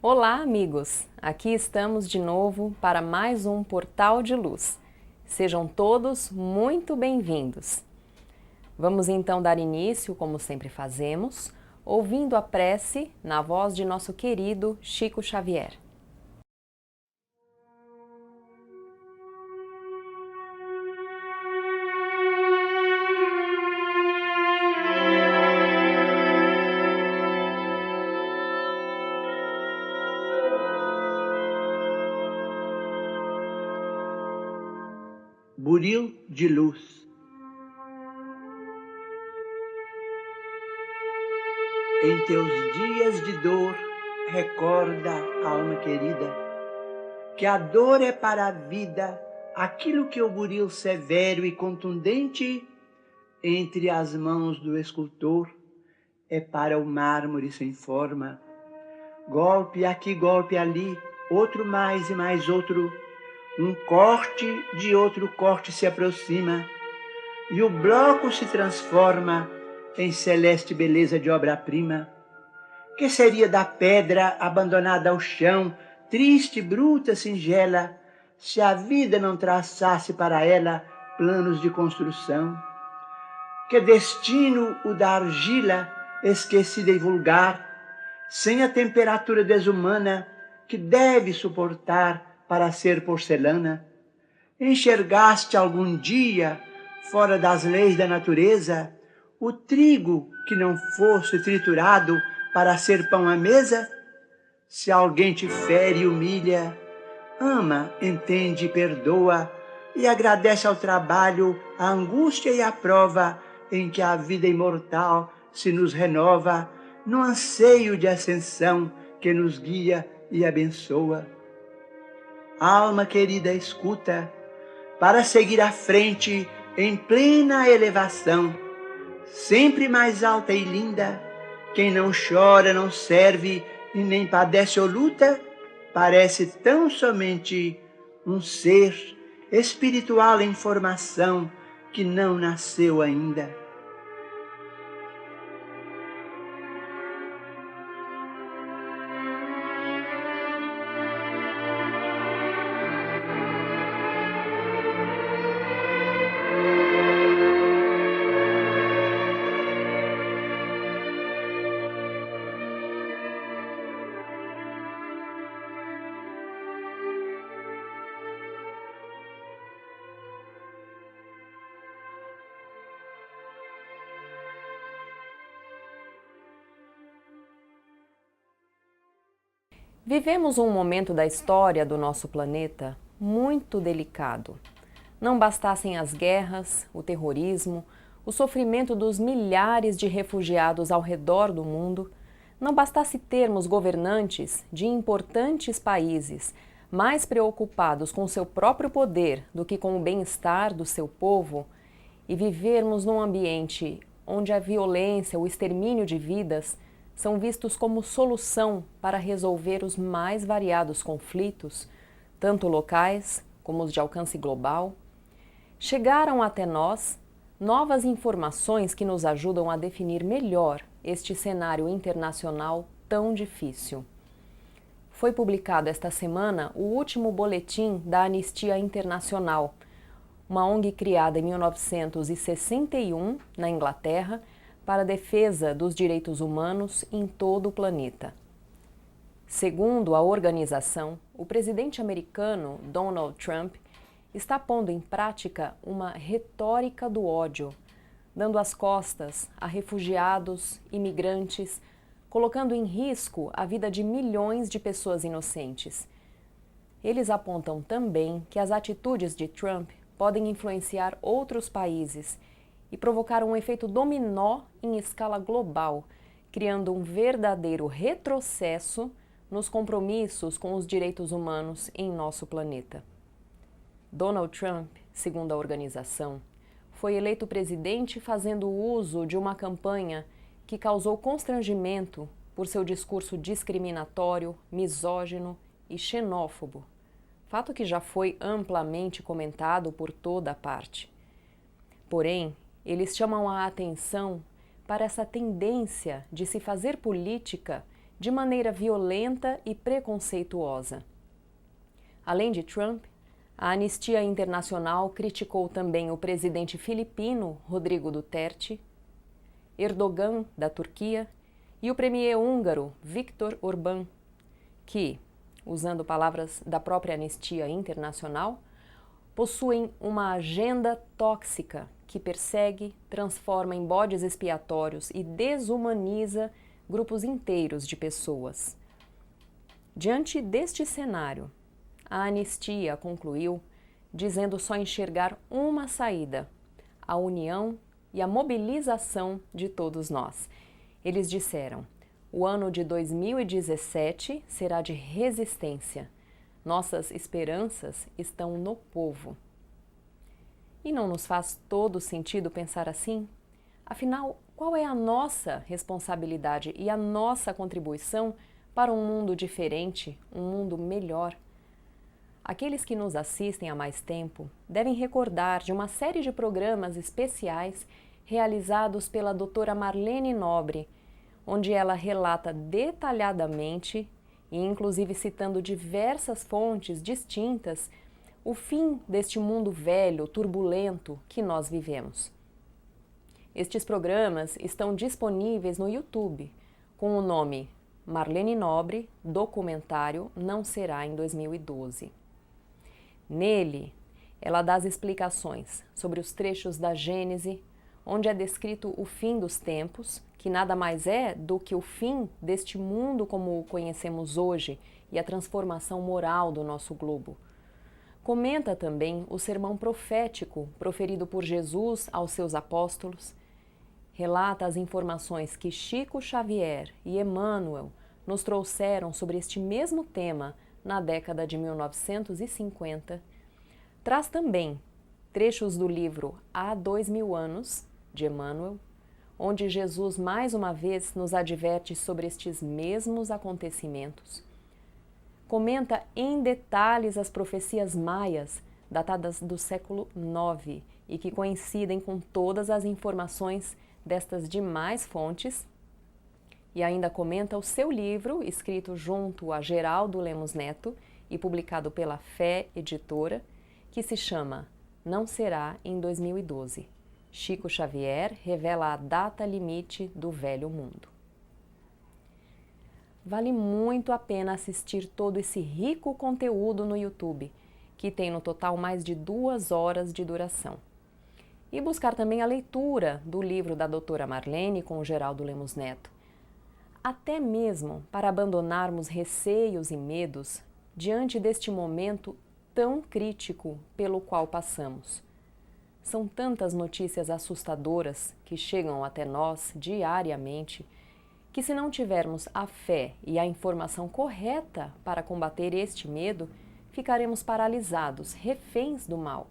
Olá, amigos! Aqui estamos de novo para mais um Portal de Luz. Sejam todos muito bem-vindos. Vamos então dar início, como sempre fazemos, ouvindo a prece na voz de nosso querido Chico Xavier. Buril de luz. Em teus dias de dor, recorda, alma querida, que a dor é para a vida aquilo que o buril severo e contundente entre as mãos do escultor é para o mármore sem forma. Golpe aqui, golpe ali, outro mais e mais outro, um corte de outro corte se aproxima, e o bloco se transforma em celeste beleza de obra-prima. Que seria da pedra abandonada ao chão, triste, bruta, singela, se a vida não traçasse para ela planos de construção? Que destino o da argila, esquecida e vulgar, sem a temperatura desumana que deve suportar para ser porcelana? Enxergaste algum dia, fora das leis da natureza, o trigo que não fosse triturado para ser pão à mesa? Se alguém te fere e humilha, ama, entende e perdoa, e agradece ao trabalho, a angústia e a prova em que a vida imortal se nos renova, no anseio de ascensão que nos guia e abençoa. Alma querida, escuta, para seguir à frente em plena elevação, sempre mais alta e linda. Quem não chora, não serve e nem padece ou luta, parece tão somente um ser espiritual em formação que não nasceu ainda. Vivemos um momento da história do nosso planeta muito delicado. Não bastassem as guerras, o terrorismo, o sofrimento dos milhares de refugiados ao redor do mundo, não bastasse termos governantes de importantes países mais preocupados com seu próprio poder do que com o bem-estar do seu povo, e vivermos num ambiente onde a violência, o extermínio de vidas são vistos como solução para resolver os mais variados conflitos, tanto locais como os de alcance global, chegaram até nós novas informações que nos ajudam a definir melhor este cenário internacional tão difícil. Foi publicado esta semana o último boletim da Anistia Internacional, uma ONG criada em 1961 na Inglaterra para a defesa dos direitos humanos em todo o planeta. Segundo a organização, o presidente americano Donald Trump está pondo em prática uma retórica do ódio, dando as costas a refugiados, imigrantes, colocando em risco a vida de milhões de pessoas inocentes. Eles apontam também que as atitudes de Trump podem influenciar outros países e provocar um efeito dominó em escala global, criando um verdadeiro retrocesso nos compromissos com os direitos humanos em nosso planeta. Donald Trump, segundo a organização, foi eleito presidente fazendo uso de uma campanha que causou constrangimento por seu discurso discriminatório, misógino e xenófobo, fato que já foi amplamente comentado por toda a parte. Porém, eles chamam a atenção para essa tendência de se fazer política de maneira violenta e preconceituosa. Além de Trump, a Anistia Internacional criticou também o presidente filipino Rodrigo Duterte, Erdogan, da Turquia, e o premier húngaro Viktor Orbán, que, usando palavras da própria Anistia Internacional, possuem uma agenda tóxica que persegue, transforma em bodes expiatórios e desumaniza grupos inteiros de pessoas. Diante deste cenário, a Anistia concluiu dizendo só enxergar uma saída: a união e a mobilização de todos nós. Eles disseram: o ano de 2017 será de resistência. Nossas esperanças estão no povo. E não nos faz todo sentido pensar assim? Afinal, qual é a nossa responsabilidade e a nossa contribuição para um mundo diferente, um mundo melhor? Aqueles que nos assistem há mais tempo devem recordar de uma série de programas especiais realizados pela doutora Marlene Nobre, onde ela relata detalhadamente, e inclusive citando diversas fontes distintas, o fim deste mundo velho, turbulento que nós vivemos. Estes programas estão disponíveis no YouTube, com o nome Marlene Nobre, documentário Não Será em 2012. Nele, ela dá as explicações sobre os trechos da Gênese, onde é descrito o fim dos tempos, que nada mais é do que o fim deste mundo como o conhecemos hoje e a transformação moral do nosso globo. Comenta também o sermão profético proferido por Jesus aos seus apóstolos, relata as informações que Chico Xavier e Emmanuel nos trouxeram sobre este mesmo tema na década de 1950, traz também trechos do livro Há 2000 anos, de Emmanuel, onde Jesus mais uma vez nos adverte sobre estes mesmos acontecimentos. Comenta em detalhes as profecias maias, datadas do século IX, e que coincidem com todas as informações destas demais fontes, e ainda comenta o seu livro, escrito junto a Geraldo Lemos Neto e publicado pela Fé Editora, que se chama Não Será em 2012. Chico Xavier revela a data limite do velho mundo. Vale muito a pena assistir todo esse rico conteúdo no YouTube, que tem no total mais de 2 horas de duração. E buscar também a leitura do livro da doutora Marlene com o Geraldo Lemos Neto, até mesmo para abandonarmos receios e medos diante deste momento tão crítico pelo qual passamos. São tantas notícias assustadoras que chegam até nós diariamente que, se não tivermos a fé e a informação correta para combater este medo, ficaremos paralisados, reféns do mal.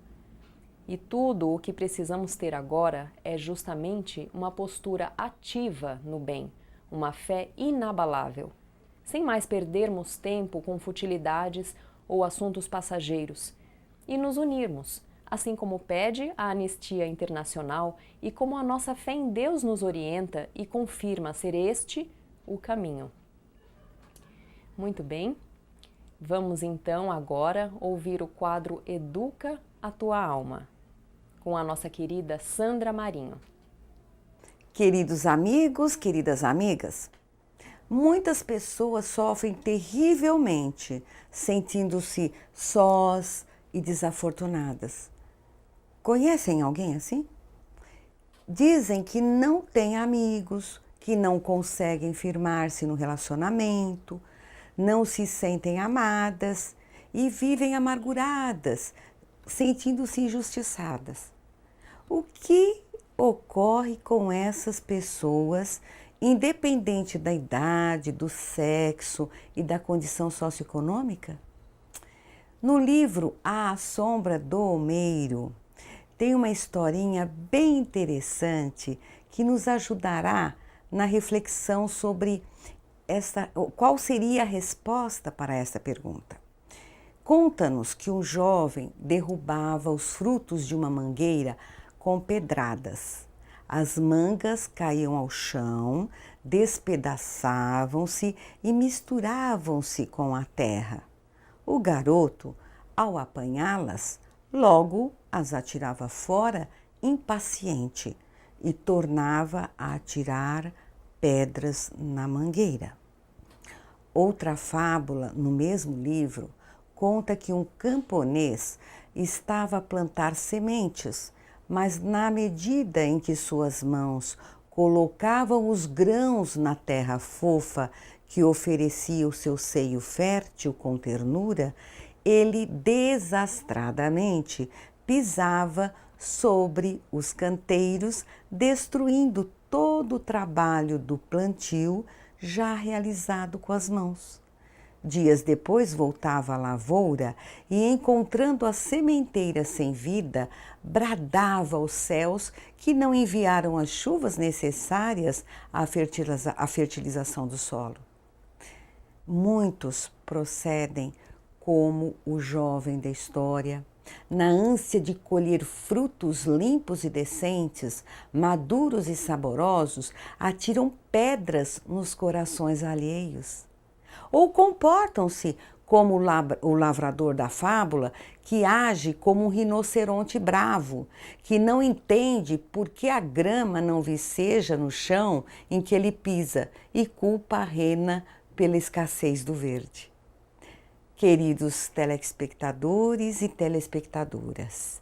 E tudo o que precisamos ter agora é justamente uma postura ativa no bem, uma fé inabalável, sem mais perdermos tempo com futilidades ou assuntos passageiros, e nos unirmos, assim como pede a Anistia Internacional e como a nossa fé em Deus nos orienta e confirma ser este o caminho. Muito bem, vamos então agora ouvir o quadro Educa a Tua Alma, com a nossa querida Sandra Marinho. Queridos amigos, queridas amigas, muitas pessoas sofrem terrivelmente, sentindo-se sós e desafortunadas. Conhecem alguém assim? Dizem que não têm amigos, que não conseguem firmar-se no relacionamento, não se sentem amadas e vivem amarguradas, sentindo-se injustiçadas. O que ocorre com essas pessoas, independente da idade, do sexo e da condição socioeconômica? No livro A Sombra do Olmeiro, tem uma historinha bem interessante que nos ajudará na reflexão sobre qual seria a resposta para essa pergunta. Conta-nos que um jovem derrubava os frutos de uma mangueira com pedradas. As mangas caíam ao chão, despedaçavam-se e misturavam-se com a terra. O garoto, ao apanhá-las, logo as atirava fora, impaciente, e tornava a atirar pedras na mangueira. Outra fábula, no mesmo livro, conta que um camponês estava a plantar sementes, mas na medida em que suas mãos colocavam os grãos na terra fofa que oferecia o seu seio fértil com ternura, ele desastradamente pisava sobre os canteiros, destruindo todo o trabalho do plantio já realizado com as mãos. Dias depois voltava à lavoura e, encontrando a sementeira sem vida, bradava aos céus que não enviaram as chuvas necessárias à fertilização do solo. Muitos procedem como o jovem da história, na ânsia de colher frutos limpos e decentes, maduros e saborosos, atiram pedras nos corações alheios. Ou comportam-se como o lavrador da fábula, que age como um rinoceronte bravo, que não entende por que a grama não viceja no chão em que ele pisa e culpa a rena pela escassez do verde. Queridos telespectadores e telespectadoras,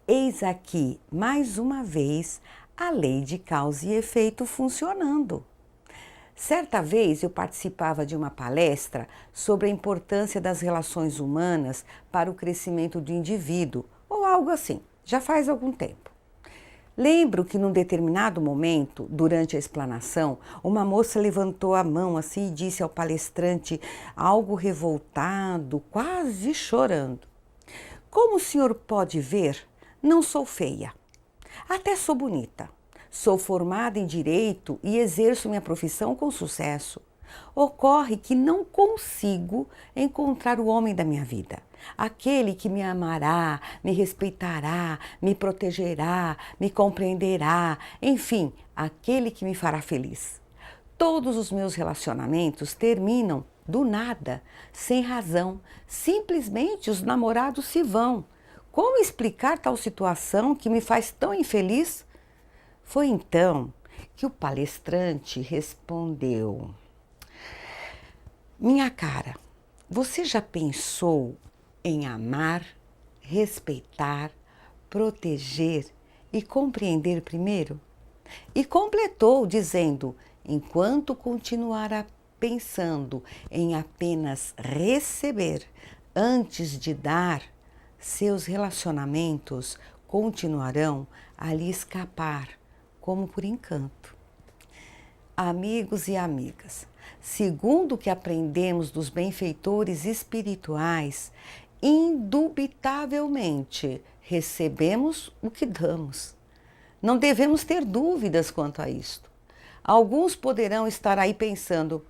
eis aqui, mais uma vez, a lei de causa e efeito funcionando. Certa vez eu participava de uma palestra sobre a importância das relações humanas para o crescimento do indivíduo, ou algo assim, já faz algum tempo. Lembro que num determinado momento, durante a explanação, uma moça levantou a mão assim e disse ao palestrante, algo revoltado, quase chorando: "Como o senhor pode ver, não sou feia. Até sou bonita. Sou formada em Direito e exerço minha profissão com sucesso. Ocorre que não consigo encontrar o homem da minha vida. Aquele que me amará, me respeitará, me protegerá, me compreenderá, enfim, aquele que me fará feliz. Todos os meus relacionamentos terminam do nada, sem razão. Simplesmente os namorados se vão. Como explicar tal situação que me faz tão infeliz?" Foi então que o palestrante respondeu: "Minha cara, você já pensou em amar, respeitar, proteger e compreender primeiro?" E completou dizendo: "Enquanto continuar pensando em apenas receber antes de dar, seus relacionamentos continuarão a lhe escapar como por encanto." Amigos e amigas, segundo o que aprendemos dos benfeitores espirituais, indubitavelmente recebemos o que damos. Não devemos ter dúvidas quanto a isto. Alguns poderão estar aí pensando: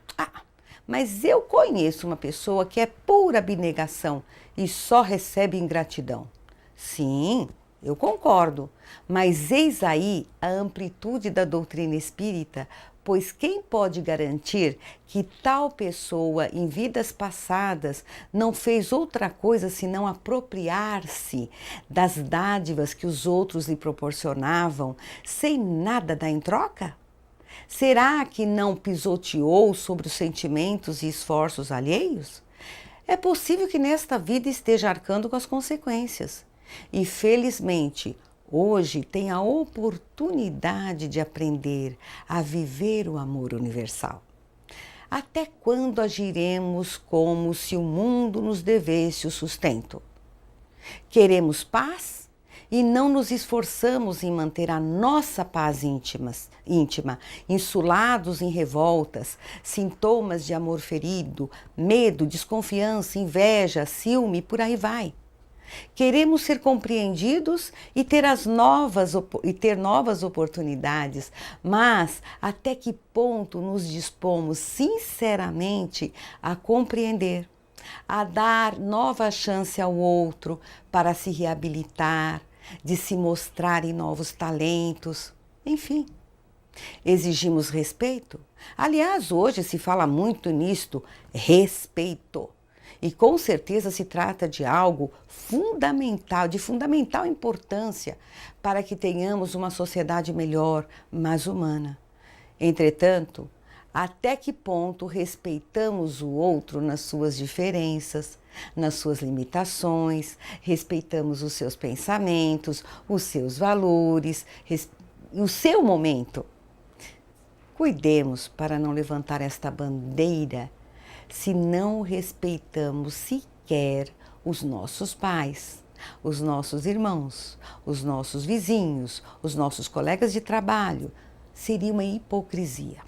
mas eu conheço uma pessoa que é pura abnegação e só recebe ingratidão. Sim, eu concordo, mas eis aí a amplitude da doutrina espírita, pois quem pode garantir que tal pessoa em vidas passadas não fez outra coisa senão apropriar-se das dádivas que os outros lhe proporcionavam sem nada dar em troca? Será que não pisoteou sobre os sentimentos e esforços alheios? É possível que nesta vida esteja arcando com as consequências. E felizmente, hoje tem a oportunidade de aprender a viver o amor universal. Até quando agiremos como se o mundo nos devesse o sustento? Queremos paz e não nos esforçamos em manter a nossa paz íntima, insulados em revoltas, sintomas de amor ferido, medo, desconfiança, inveja, ciúme e por aí vai. Queremos ser compreendidos e ter novas oportunidades, mas até que ponto nos dispomos sinceramente a compreender, a dar nova chance ao outro para se reabilitar, de se mostrar em novos talentos? Enfim, exigimos respeito. Aliás, hoje se fala muito nisto, respeito. E com certeza se trata de algo fundamental, de fundamental importância para que tenhamos uma sociedade melhor, mais humana. Entretanto, até que ponto respeitamos o outro nas suas diferenças, nas suas limitações, respeitamos os seus pensamentos, os seus valores, o seu momento? Cuidemos para não levantar esta bandeira se não respeitamos sequer os nossos pais, os nossos irmãos, os nossos vizinhos, os nossos colegas de trabalho. Seria uma hipocrisia.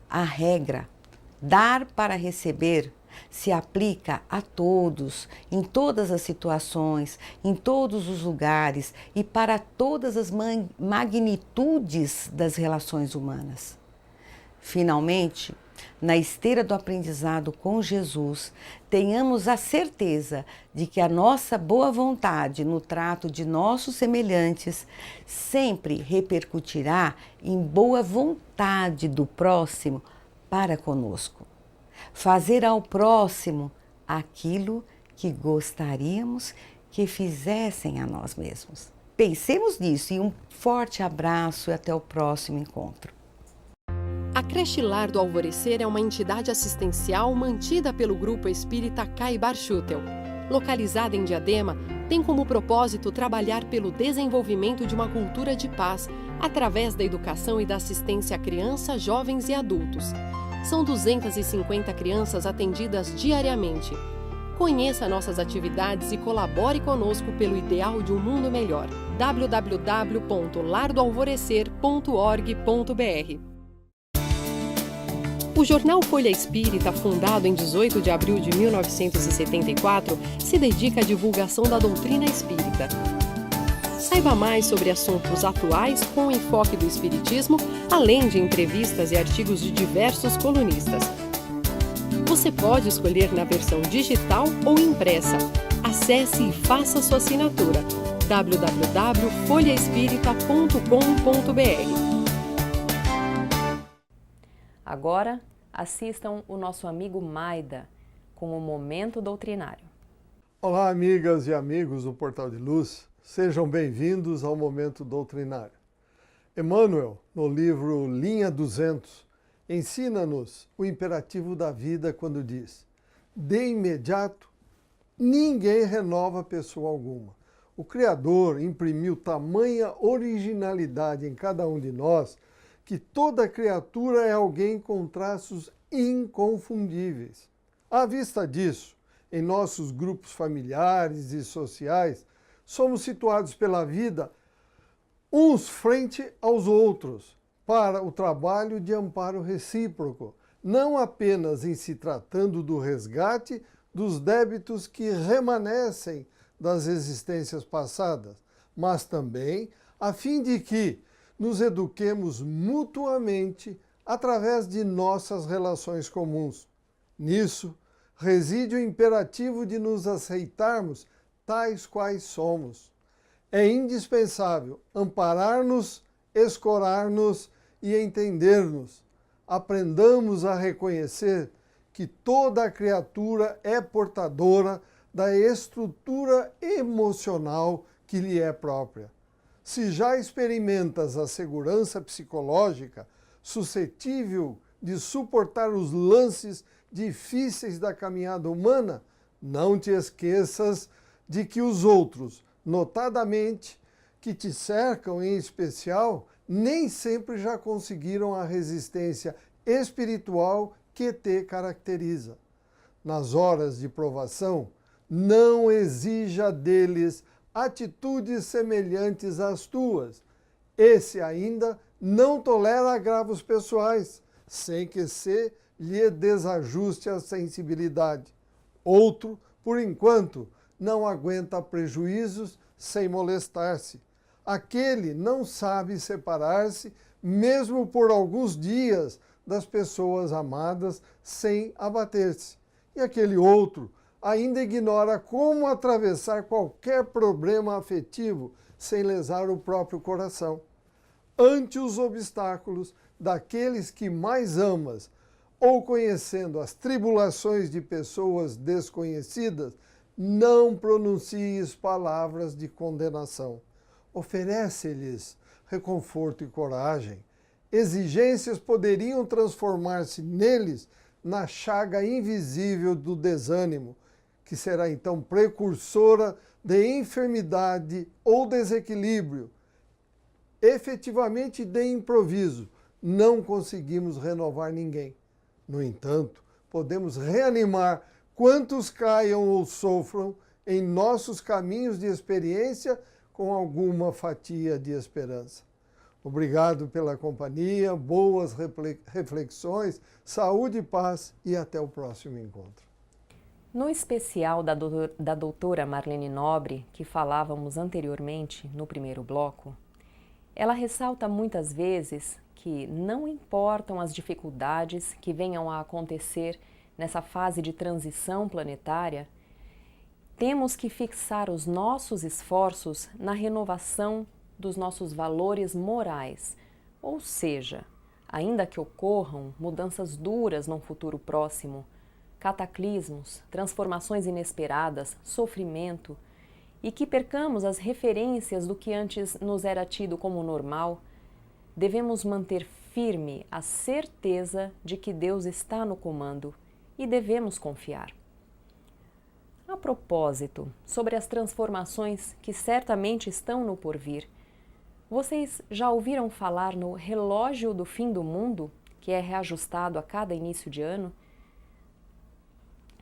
A regra, dar para receber, se aplica a todos, em todas as situações, em todos os lugares e para todas as magnitudes das relações humanas. Finalmente, na esteira do aprendizado com Jesus, tenhamos a certeza de que a nossa boa vontade no trato de nossos semelhantes sempre repercutirá em boa vontade do próximo para conosco. Fazer ao próximo aquilo que gostaríamos que fizessem a nós mesmos. Pensemos nisso e um forte abraço e até o próximo encontro. A Creche Lar do Alvorecer é uma entidade assistencial mantida pelo Grupo Espírita Caibar Schutel. Localizada em Diadema, tem como propósito trabalhar pelo desenvolvimento de uma cultura de paz através da educação e da assistência a crianças, jovens e adultos. São 250 crianças atendidas diariamente. Conheça nossas atividades e colabore conosco pelo ideal de um mundo melhor. www.lardoalvorecer.org.br. O jornal Folha Espírita, fundado em 18 de abril de 1974, se dedica à divulgação da doutrina espírita. Saiba mais sobre assuntos atuais com o enfoque do espiritismo, além de entrevistas e artigos de diversos colunistas. Você pode escolher na versão digital ou impressa. Acesse e faça sua assinatura. www.folhaespirita.com.br. Agora, assistam o nosso amigo Maida com o Momento Doutrinário. Olá, amigas e amigos do Portal de Luz. Sejam bem-vindos ao Momento Doutrinário. Emmanuel, no livro Linha 200, ensina-nos o imperativo da vida quando diz: de imediato, ninguém renova pessoa alguma. O Criador imprimiu tamanha originalidade em cada um de nós que toda criatura é alguém com traços inconfundíveis. À vista disso, em nossos grupos familiares e sociais, somos situados pela vida uns frente aos outros para o trabalho de amparo recíproco, não apenas em se tratando do resgate dos débitos que remanescem das existências passadas, mas também a fim de que nos eduquemos mutuamente através de nossas relações comuns. Nisso reside o imperativo de nos aceitarmos tais quais somos. É indispensável amparar-nos, escorar-nos e entender-nos. Aprendamos a reconhecer que toda criatura é portadora da estrutura emocional que lhe é própria. Se já experimentas a segurança psicológica suscetível de suportar os lances difíceis da caminhada humana, não te esqueças de que os outros, notadamente, que te cercam em especial, nem sempre já conseguiram a resistência espiritual que te caracteriza. Nas horas de provação, não exija deles atitudes semelhantes às tuas. Esse ainda não tolera agravos pessoais, sem que se lhe desajuste a sensibilidade. Outro, por enquanto, não aguenta prejuízos sem molestar-se. Aquele não sabe separar-se, mesmo por alguns dias, das pessoas amadas, sem abater-se. E aquele outro ainda ignora como atravessar qualquer problema afetivo sem lesar o próprio coração. ante os obstáculos daqueles que mais amas, ou conhecendo as tribulações de pessoas desconhecidas, não pronuncies palavras de condenação. Oferece-lhes reconforto e coragem. Exigências poderiam transformar-se neles na chaga invisível do desânimo, que será então precursora de enfermidade ou desequilíbrio. Efetivamente, de improviso, não conseguimos renovar ninguém. No entanto, podemos reanimar quantos caiam ou sofram em nossos caminhos de experiência com alguma fatia de esperança. Obrigado pela companhia, boas reflexões, saúde e paz e até o próximo encontro. No especial da doutora Marlene Nobre, que falávamos anteriormente no primeiro bloco, ela ressalta muitas vezes que não importam as dificuldades que venham a acontecer nessa fase de transição planetária, temos que fixar os nossos esforços na renovação dos nossos valores morais, ou seja, ainda que ocorram mudanças duras num futuro próximo, cataclismos, transformações inesperadas, sofrimento, e que percamos as referências do que antes nos era tido como normal, devemos manter firme a certeza de que Deus está no comando e devemos confiar. A propósito, sobre as transformações que certamente estão no porvir, vocês já ouviram falar no relógio do fim do mundo, que é reajustado a cada início de ano?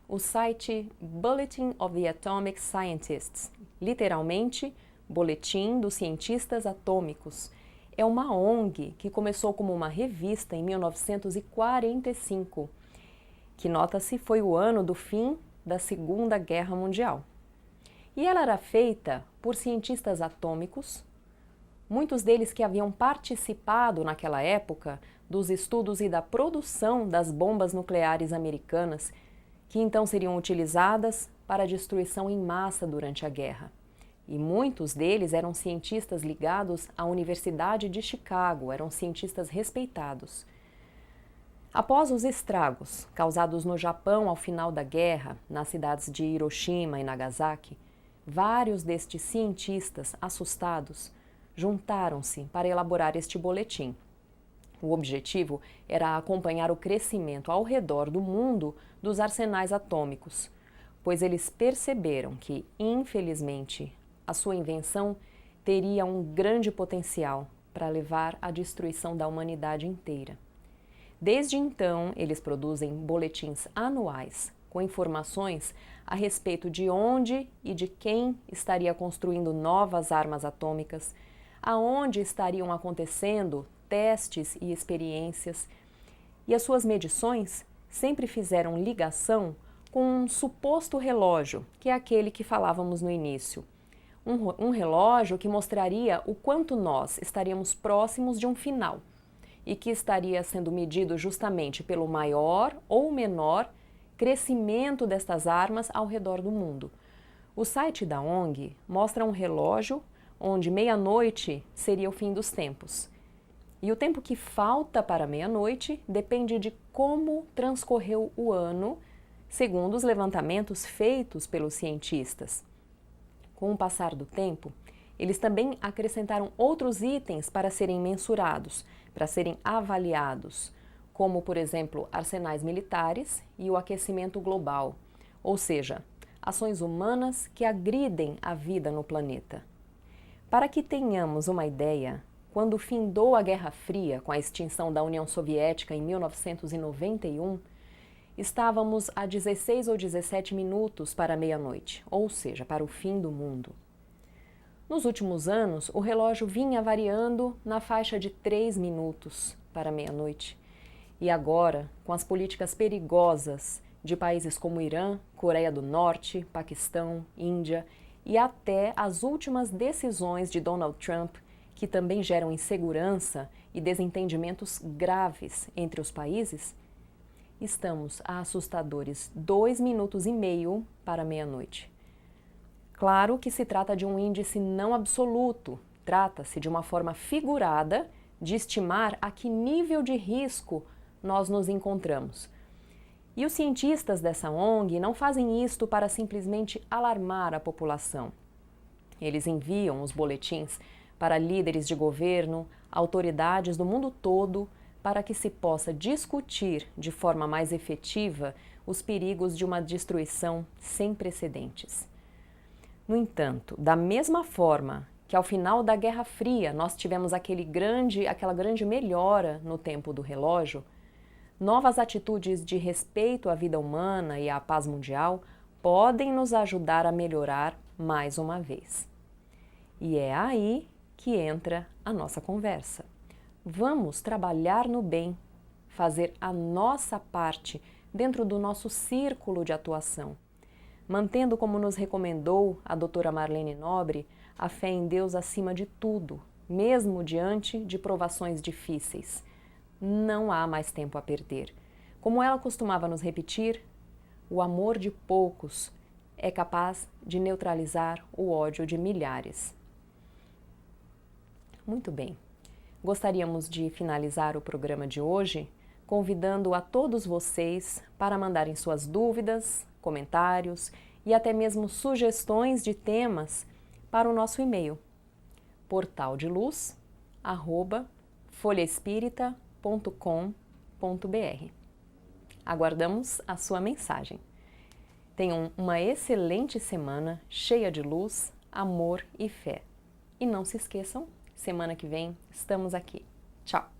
O site Bulletin of the Atomic Scientists, literalmente Boletim dos Cientistas Atômicos, é uma ONG que começou como uma revista em 1945, que nota-se foi o ano do fim da Segunda Guerra Mundial. E ela era feita por cientistas atômicos, muitos deles que haviam participado naquela época dos estudos e da produção das bombas nucleares americanas, que então seriam utilizadas para a destruição em massa durante a guerra. E muitos deles eram cientistas ligados à Universidade de Chicago, eram cientistas respeitados. Após os estragos causados no Japão ao final da guerra, nas cidades de Hiroshima e Nagasaki, vários destes cientistas assustados juntaram-se para elaborar este boletim. O objetivo era acompanhar o crescimento ao redor do mundo dos arsenais atômicos, pois eles perceberam que, infelizmente, a sua invenção teria um grande potencial para levar à destruição da humanidade inteira. Desde então, eles produzem boletins anuais com informações a respeito de onde e de quem estaria construindo novas armas atômicas, aonde estariam acontecendo testes e experiências, e as suas medições sempre fizeram ligação com um suposto relógio, que é aquele que falávamos no início. Um relógio que mostraria o quanto nós estaríamos próximos de um final e que estaria sendo medido justamente pelo maior ou menor crescimento destas armas ao redor do mundo. O site da ONG mostra um relógio onde meia-noite seria o fim dos tempos. E o tempo que falta para meia-noite depende de como transcorreu o ano, segundo os levantamentos feitos pelos cientistas. Com o passar do tempo, eles também acrescentaram outros itens para serem mensurados, para serem avaliados, como, por exemplo, arsenais militares e o aquecimento global, ou seja, ações humanas que agridem a vida no planeta. Para que tenhamos uma ideia, quando findou a Guerra Fria com a extinção da União Soviética em 1991, estávamos a 16 ou 17 minutos para meia-noite, ou seja, para o fim do mundo. Nos últimos anos, o relógio vinha variando na faixa de 3 minutos para meia-noite. E agora, com as políticas perigosas de países como Irã, Coreia do Norte, Paquistão, Índia e até as últimas decisões de Donald Trump, que também geram insegurança e desentendimentos graves entre os países, estamos a assustadores 2,5 minutos para meia-noite. Claro que se trata de um índice não absoluto, trata-se de uma forma figurada de estimar a que nível de risco nós nos encontramos. E os cientistas dessa ONG não fazem isto para simplesmente alarmar a população. Eles enviam os boletins para líderes de governo, autoridades do mundo todo, para que se possa discutir de forma mais efetiva os perigos de uma destruição sem precedentes. No entanto, da mesma forma que ao final da Guerra Fria nós tivemos aquela grande melhora no tempo do relógio, novas atitudes de respeito à vida humana e à paz mundial podem nos ajudar a melhorar mais uma vez. E é aí que entra a nossa conversa. Vamos trabalhar no bem, fazer a nossa parte dentro do nosso círculo de atuação, mantendo, como nos recomendou a doutora Marlene Nobre, a fé em Deus acima de tudo, mesmo diante de provações difíceis. Não há mais tempo a perder. Como ela costumava nos repetir, o amor de poucos é capaz de neutralizar o ódio de milhares. Muito bem. Gostaríamos de finalizar o programa de hoje convidando a todos vocês para mandarem suas dúvidas, comentários e até mesmo sugestões de temas para o nosso e-mail portaldeluz@folhaespirita.com.br. Aguardamos a sua mensagem. Tenham uma excelente semana cheia de luz, amor e fé. E não se esqueçam, semana que vem estamos aqui. Tchau!